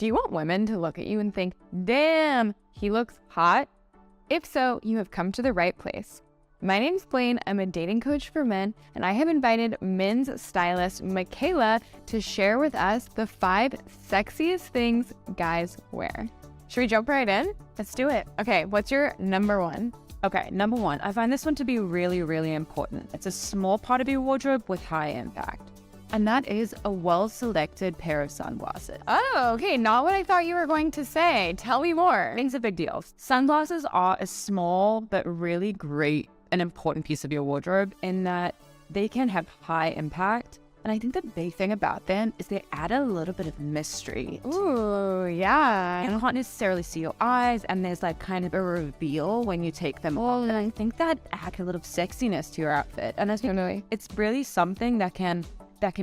Do you want women to look at you and think, damn, he looks hot? If so, you have come to the right place. My name's Blaine, I'm a dating coach for men, and I have invited men's stylist Michaela to share with us the 5 sexiest things guys wear. Should we jump right in? Let's do it. Okay, what's your number 1? Okay, number 1, I find this one to be really, really important. It's a small part of your wardrobe with high impact. And that is a well-selected pair of sunglasses. Oh, okay, not what I thought you were going to say. Tell me more. It's a big deal. Sunglasses are a small but really great and important piece of your wardrobe in that they can have high impact. And I think the big thing about them is they add a little bit of mystery. Ooh, yeah. You can't necessarily see your eyes, and there's like kind of a reveal when you take them off. And I think that adds a little sexiness to your outfit. And it's really something that can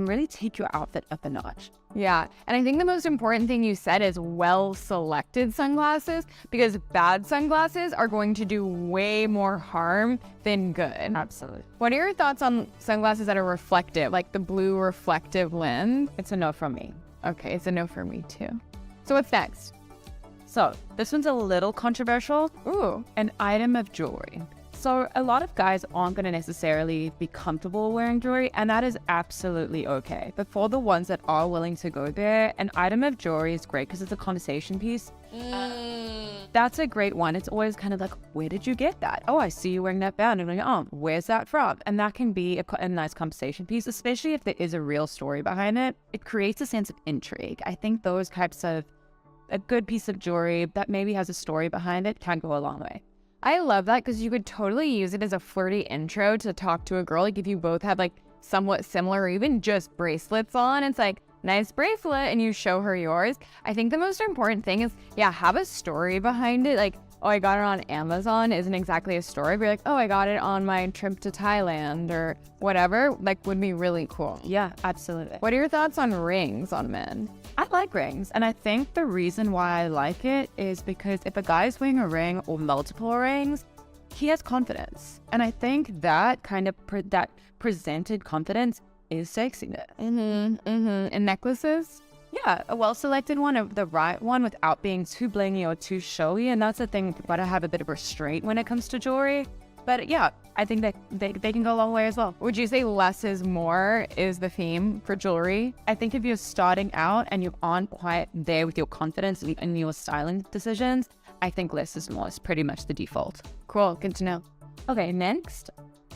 really take your outfit up a notch. Yeah, and I think the most important thing you said is well-selected sunglasses, because bad sunglasses are going to do way more harm than good. Absolutely. What are your thoughts on sunglasses that are reflective, like the blue reflective lens? It's a no from me. Okay, it's a no for me too. So what's next? So this one's a little controversial. Ooh. An item of jewelry. So a lot of guys aren't going to necessarily be comfortable wearing jewelry, and that is absolutely okay. But for the ones that are willing to go there, an item of jewelry is great because it's a conversation piece. That's a great one. It's always kind of like, where did you get that? Oh, I see you wearing that band. And I'm like, oh, where's that from? And that can be a nice conversation piece, especially if there is a real story behind it. It creates a sense of intrigue. I think those types of a good piece of jewelry that maybe has a story behind it can go a long way. I love that because you could totally use it as a flirty intro to talk to a girl. Like if you both have like somewhat similar or even just bracelets on, it's like, nice bracelet, and you show her yours. I think the most important thing is, have a story behind it. Like, oh, I got it on Amazon isn't exactly a story. But you're like, oh, I got it on my trip to Thailand or whatever, like would be really cool. Yeah, absolutely. What are your thoughts on rings on men? I like rings, and I think the reason why I like it is because if a guy's wearing a ring or multiple rings, he has confidence. And I think that kind of that presented confidence is sexiness. And necklaces? Yeah, a well-selected one, the right one without being too blingy or too showy. And that's the thing, you've got to have a bit of restraint when it comes to jewelry. But yeah, I think that they can go a long way as well. Would you say less is more is the theme for jewelry? I think if you're starting out and you aren't quite there with your confidence in your styling decisions, I think less is more is pretty much the default. Cool, good to know. Okay, next,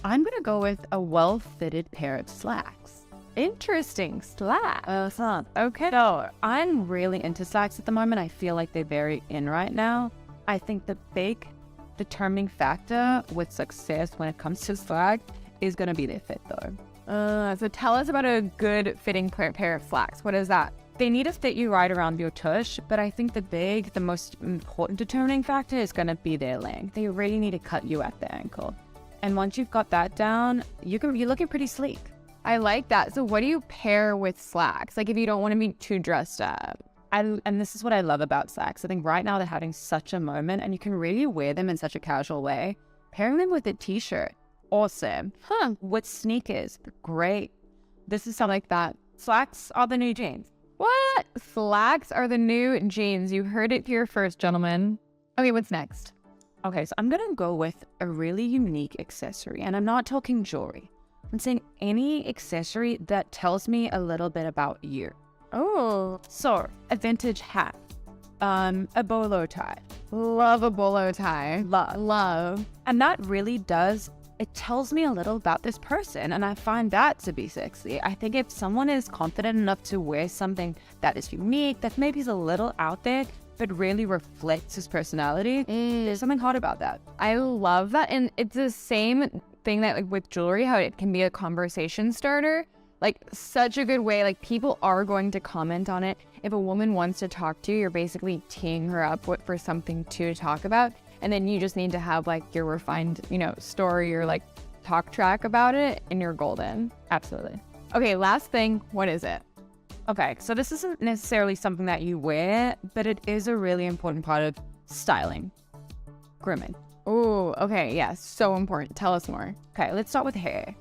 I'm going to go with a well-fitted pair of slacks. Interesting, slacks. Okay. So I'm really into slacks at the moment. I feel like they're very in right now. I think the big determining factor with success when it comes to slack is going to be their fit though. So tell us about a good fitting pair of slacks. What is that? They need to fit you right around your tush, but I think the most important determining factor is going to be their length. They really need to cut you at the ankle. And once you've got that down, you're looking pretty sleek. I like that. So what do you pair with slacks? Like if you don't want to be too dressed up? And this is what I love about slacks. I think right now they're having such a moment and you can really wear them in such a casual way. Pairing them with a t-shirt, awesome. With sneakers, great. This is something like that. Slacks are the new jeans. What? Slacks are the new jeans. You heard it here first, gentlemen. Okay, what's next? Okay, so I'm going to go with a really unique accessory. And I'm not talking jewelry. I'm saying any accessory that tells me a little bit about you. Oh. So, a vintage hat. A bolo tie. Love a bolo tie. Love. And that really it tells me a little about this person, and I find that to be sexy. I think if someone is confident enough to wear something that is unique, that maybe is a little out there, but really reflects his personality, there's something hot about that. I love that, and it's the same thing that like with jewelry, how it can be a conversation starter. Like such a good way, like people are going to comment on it. If a woman wants to talk to you, you're basically teeing her up for something to talk about. And then you just need to have like your refined, story or like talk track about it and you're golden. Absolutely. Okay, last thing, what is it? Okay, so this isn't necessarily something that you wear, but it is a really important part of styling. Grooming. Oh, okay, yes, so important. Tell us more. Okay, let's start with hair.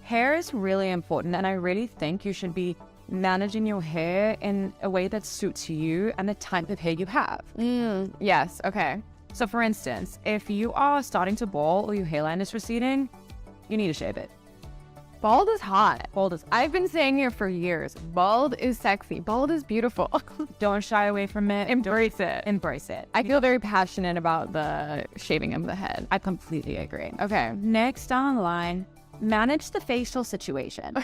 Hair is really important, and I really think you should be managing your hair in a way that suits you and the type of hair you have. Yes, okay. So for instance, if you are starting to bald or your hairline is receding, you need to shave it. Bald is hot. Bald is, I've been saying it for years. Bald is sexy. Bald is beautiful. don't shy away from it. Embrace it. Embrace it. I feel very passionate about the shaving of the head. I completely agree. Okay. Next on the line, manage the facial situation.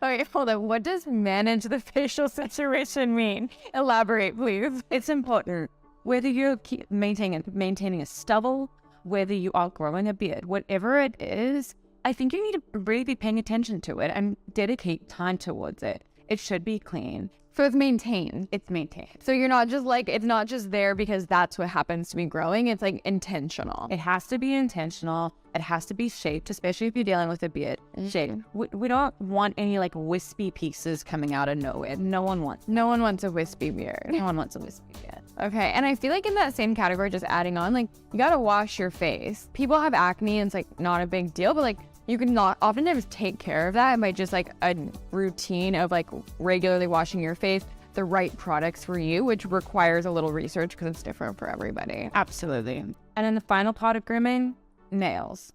Okay, hold on. What does manage the facial situation mean? Elaborate, please. It's important. Whether you're maintaining a stubble, whether you are growing a beard, whatever it is, I think you need to really be paying attention to it and dedicate time towards it. It should be clean. So it's maintained. It's maintained. So you're not just like, it's not just there because that's what happens to be growing. It's like intentional. It has to be intentional. It has to be shaped, especially if you're dealing with a beard. Shaped. We don't want any like wispy pieces coming out of nowhere. No one wants a wispy beard. No one wants a wispy beard. Okay, and I feel like in that same category, just adding on, like, you gotta wash your face. People have acne and it's like not a big deal, but like you can not oftentimes take care of that by just like a routine of like regularly washing your face, the right products for you, which requires a little research because it's different for everybody. Absolutely. And then the final part of grooming, nails.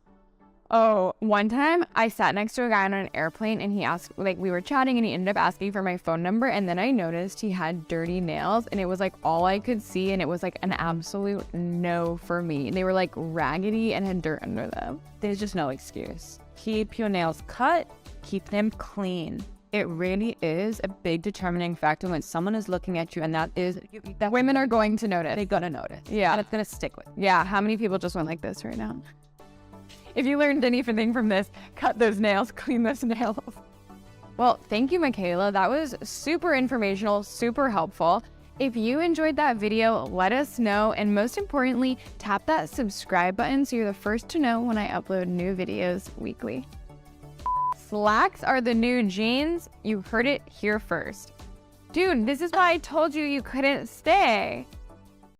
Oh, one time I sat next to a guy on an airplane and he asked, like, we were chatting and he ended up asking for my phone number. And then I noticed he had dirty nails and it was like all I could see. And it was like an absolute no for me. They were like raggedy and had dirt under them. There's just no excuse. Keep your nails cut, keep them clean. It really is a big determining factor when someone is looking at you, and that women are going to notice. They're gonna notice. Yeah. And it's gonna stick with. Yeah. How many people just went like this right now? If you learned anything from this, cut those nails, clean those nails. Well, thank you, Michaela. That was super informational, super helpful. If you enjoyed that video, let us know. And most importantly, tap that subscribe button so you're the first to know when I upload new videos weekly. Slacks are the new jeans. You heard it here first. Dude, this is why I told you you couldn't stay.